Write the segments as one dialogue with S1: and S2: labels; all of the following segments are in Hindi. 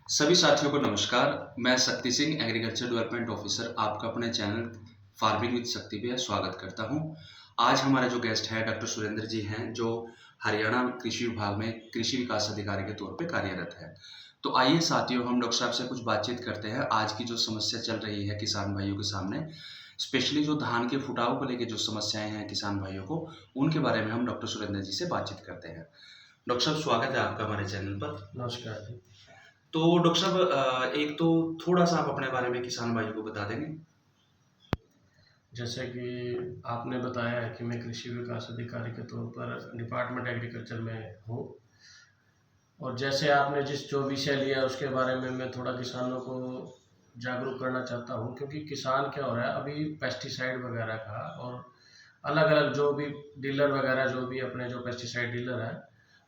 S1: सभी साथियों को नमस्कार। मैं Shakti Singh, agriculture development officer, आपका अपने चैनल फार्मिंग विद शक्ति पे स्वागत करता हूं। आज हमारे जो गेस्ट हैं डॉक्टर सुरेंद्र जी हैं, जो हरियाणा कृषि विभाग में कृषि विकास अधिकारी के तौर पे कार्यरत है। तो आइए साथियों, हम डॉक्टर साहब से कुछ बातचीत करते हैं। आज की जो समस्या चल रही है किसान भाइयों के सामने, स्पेशली जो धान के फुटाव को लेकर जो समस्याएं हैं किसान भाइयों को, उनके बारे में हम डॉक्टर सुरेंद्र जी से बातचीत करते हैं। डॉक्टर साहब, स्वागत है आपका हमारे चैनल पर।
S2: नमस्कार जी।
S1: तो डॉक्टर साहब, एक तो थोड़ा सा आप अपने बारे में किसान भाइयों को बता देंगे।
S2: जैसे कि आपने बताया है कि मैं कृषि विकास अधिकारी के तौर पर डिपार्टमेंट एग्रीकल्चर में हूँ, और जैसे आपने जिस जो विषय लिया उसके बारे में मैं थोड़ा किसानों को जागरूक करना चाहता हूँ। क्योंकि किसान क्या हो रहा है अभी पेस्टिसाइड वगैरह का, और अलग अलग जो भी डीलर वगैरह जो भी अपने जो पेस्टिसाइड डीलर हैं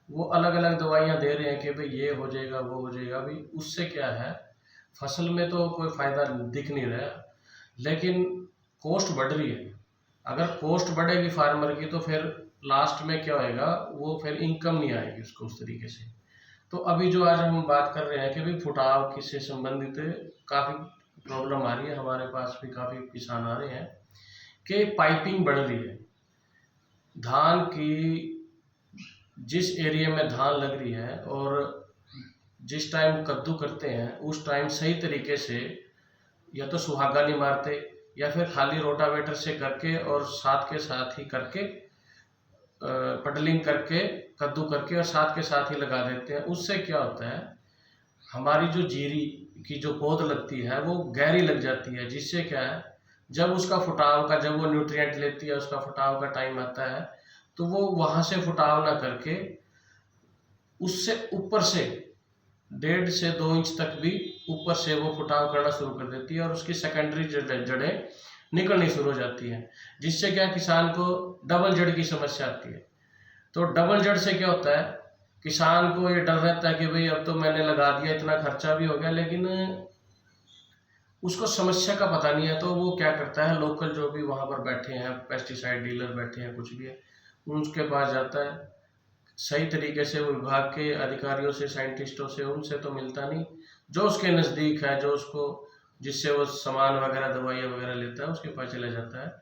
S2: वो अलग अलग दवाइयाँ दे रहे हैं कि भाई ये हो जाएगा वो हो जाएगा। अभी उससे क्या है, फसल में तो कोई फ़ायदा दिख नहीं रहा, लेकिन कॉस्ट बढ़ रही है। अगर कॉस्ट बढ़ेगी फार्मर की तो फिर लास्ट में क्या होएगा, वो फिर इनकम नहीं आएगी उसको उस तरीके से। तो अभी जो आज हम बात कर रहे हैं कि भाई फुटाव किससे संबंधित काफ़ी प्रॉब्लम आ रही है, हमारे पास भी काफ़ी किसान आ रहे हैं कि पाइपिंग बढ़ रही है धान की। जिस एरिया में धान लग रही है और जिस टाइम कद्दू करते हैं उस टाइम सही तरीके से या तो सुहागा नहीं मारते, या फिर खाली रोटावेटर से करके और साथ के साथ ही करके पडलिंग करके कद्दू करके और साथ के साथ ही लगा देते हैं। उससे क्या होता है, हमारी जो जीरी की जो पौध लगती है वो गहरी लग जाती है, जिससे क्या है जब उसका फुटाव का जब वो न्यूट्रिएंट लेती है उसका फुटाव का टाइम आता है तो वो वहाँ से फुटाव ना करके उससे ऊपर से 1.5 से 2 इंच तक भी ऊपर से वो फुटाव करना शुरू कर देती है और उसकी सेकेंडरी जड़ें निकलनी शुरू हो जाती हैं, जिससे क्या किसान को डबल जड़ की समस्या आती है। तो डबल जड़ से क्या होता है, किसान को ये डर रहता है कि भाई अब तो मैंने लगा दिया, इतना खर्चा भी हो गया, लेकिन उसको समस्या का पता नहीं है। तो वो क्या करता है, लोकल जो भी वहाँ पर बैठे हैं पेस्टिसाइड डीलर बैठे हैं कुछ भी है, उनके पास जाता है। सही तरीके से वो विभाग के अधिकारियों से साइंटिस्टों से उनसे तो मिलता नहीं, जो उसके नज़दीक है जो उसको जिससे वो सामान वगैरह दवाइयाँ वगैरह लेता है उसके पास चला जाता है।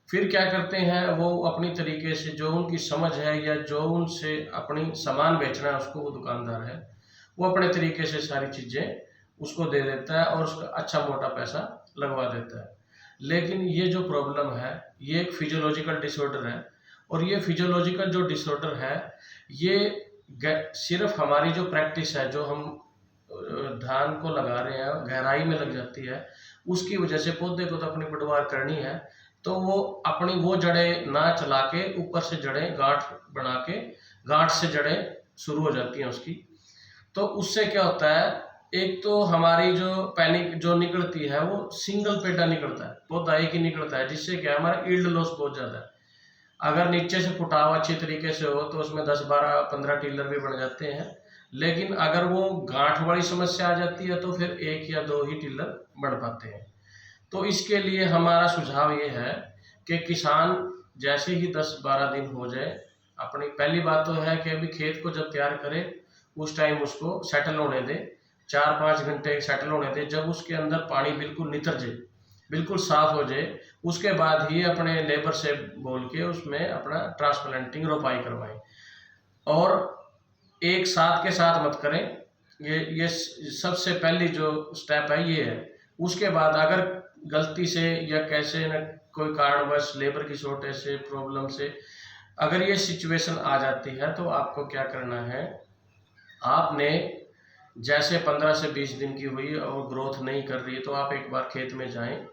S2: फिर क्या करते हैं, वो अपनी तरीके से जो उनकी समझ है या जो उनसे अपनी सामान बेचना है उसको, वो दुकानदार है वो अपने तरीके से सारी चीज़ें उसको दे देता है और उसका अच्छा मोटा पैसा लगवा देता है। लेकिन ये जो प्रॉब्लम है ये एक फिजियोलॉजिकल डिसऑर्डर है, और ये फिजियोलॉजिकल जो डिसऑर्डर है ये सिर्फ हमारी जो प्रैक्टिस है, जो हम धान को लगा रहे हैं गहराई में लग जाती है, उसकी वजह से पौधे को तो अपनी पैदावार करनी है, तो वो अपनी वो जड़ें ना चला के ऊपर से जड़ें गांठ बना के गांठ से जड़ें शुरू हो जाती हैं उसकी। तो उससे क्या होता है, एक तो हमारी जो पैनिक जो निकलती है वो सिंगल पेडा निकलता है, पौधा एक ही निकलता है, जिससे क्या हमारा ईल्ड लॉस बहुत ज़्यादा है। अगर नीचे से फुटाव अच्छी तरीके से हो तो उसमें 10 12 15 टीलर भी बन जाते हैं, लेकिन अगर वो गांठ वाली समस्या आ जाती है तो फिर 1 या 2 ही टीलर बन पाते हैं। तो इसके लिए हमारा सुझाव ये है कि किसान जैसे ही 10 12 दिन हो जाए, अपनी पहली बात तो है कि अभी खेत को जब तैयार करे उस टाइम उसको सेटल होने दे, 4 5 घंटे सेटल होने दे। जब उसके अंदर पानी बिल्कुल नितर जाए, बिल्कुल साफ हो जाए, उसके बाद ही अपने लेबर से बोल के उसमें अपना ट्रांसप्लांटिंग रोपाई करवाएं। और एक साथ के साथ मत करें, ये सबसे पहली जो स्टेप है ये है। उसके बाद अगर गलती से या कैसे न कोई कारणवश लेबर की शॉर्टेज से प्रॉब्लम से अगर ये सिचुएशन आ जाती है तो आपको क्या करना है, आपने जैसे 15 से 20 दिन की हुई और ग्रोथ नहीं कर रही है तो आप एक बार खेत में जाएं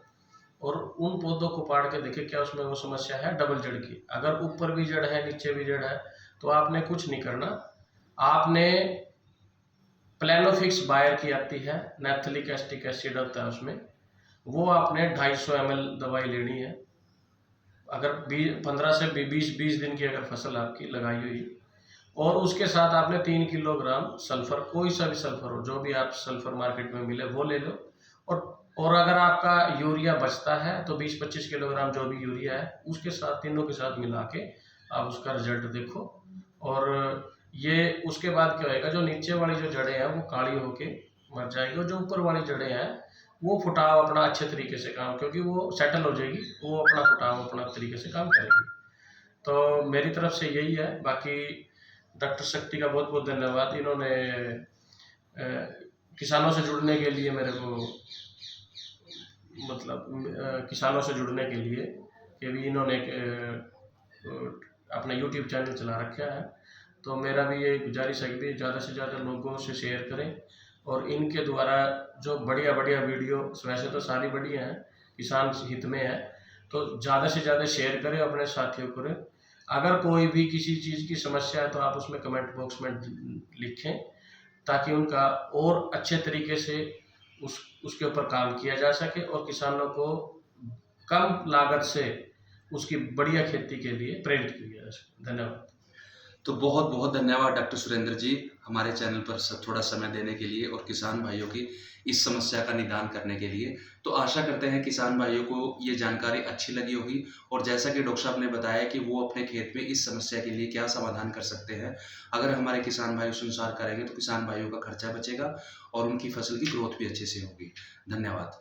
S2: और उन पौधों को पाड़ के देखें क्या उसमें वो समस्या है डबल जड़ की। अगर ऊपर भी जड़ है नीचे भी जड़ है तो आपने कुछ नहीं करना, आपने प्लेनोफिक्स बायर की आती है, नैप्थेलिक एसिटिक एसिड होता है उसमें, वो आपने 250 ml दवाई लेनी है। अगर 15 से 20 दिन की अगर फसल आपकी लगाई हुई, और उसके साथ आपने 3 किलोग्राम सल्फर, कोई सा भी सल्फर हो, जो भी आप सल्फर मार्केट में मिले वो ले लो। और अगर आपका यूरिया बचता है तो 20 25 किलोग्राम जो भी यूरिया है उसके साथ तीनों के साथ मिला के आप उसका रिजल्ट देखो। और ये उसके बाद क्या होएगा, जो नीचे वाली जो जड़ें हैं वो काली होके मर जाएगी, और जो ऊपर वाली जड़ें हैं वो फुटाव अपना अच्छे तरीके से काम, क्योंकि वो सेटल हो जाएगी, वो अपना फुटाव अपना तरीके से काम करेगी। तो मेरी तरफ से यही है। बाकी डॉक्टर शक्ति का बहुत बहुत धन्यवाद, इन्होंने किसानों से जुड़ने के लिए मेरे को, मतलब किसानों से जुड़ने के लिए कि भी इन्होंने अपना यूट्यूब चैनल चला रखा है। तो मेरा भी ये गुजारिश है कि ज़्यादा से ज़्यादा लोगों से शेयर करें, और इनके द्वारा जो बढ़िया बढ़िया वीडियो, वैसे तो सारी बढ़िया हैं, किसान हित में है, तो ज़्यादा से ज़्यादा शेयर करें, अपने साथियों को करें। अगर कोई भी किसी चीज़ की समस्या है तो आप उसमें कमेंट बॉक्स में लिखें, ताकि उनका और अच्छे तरीके से उसके ऊपर काम किया जा सके, और किसानों को कम लागत से उसकी बढ़िया खेती के लिए प्रेरित किया जा सके। धन्यवाद।
S1: तो बहुत बहुत धन्यवाद डॉक्टर सुरेंद्र जी, हमारे चैनल पर थोड़ा समय देने के लिए और किसान भाइयों की इस समस्या का निदान करने के लिए। तो आशा करते हैं किसान भाइयों को ये जानकारी अच्छी लगी होगी, और जैसा कि डॉक्टर साहब ने बताया कि वो अपने खेत में इस समस्या के लिए क्या समाधान कर सकते हैं, अगर हमारे किसान भाई उस अनुसार करेंगे तो किसान भाइयों का खर्चा बचेगा और उनकी फसल की ग्रोथ भी अच्छे से होगी। धन्यवाद।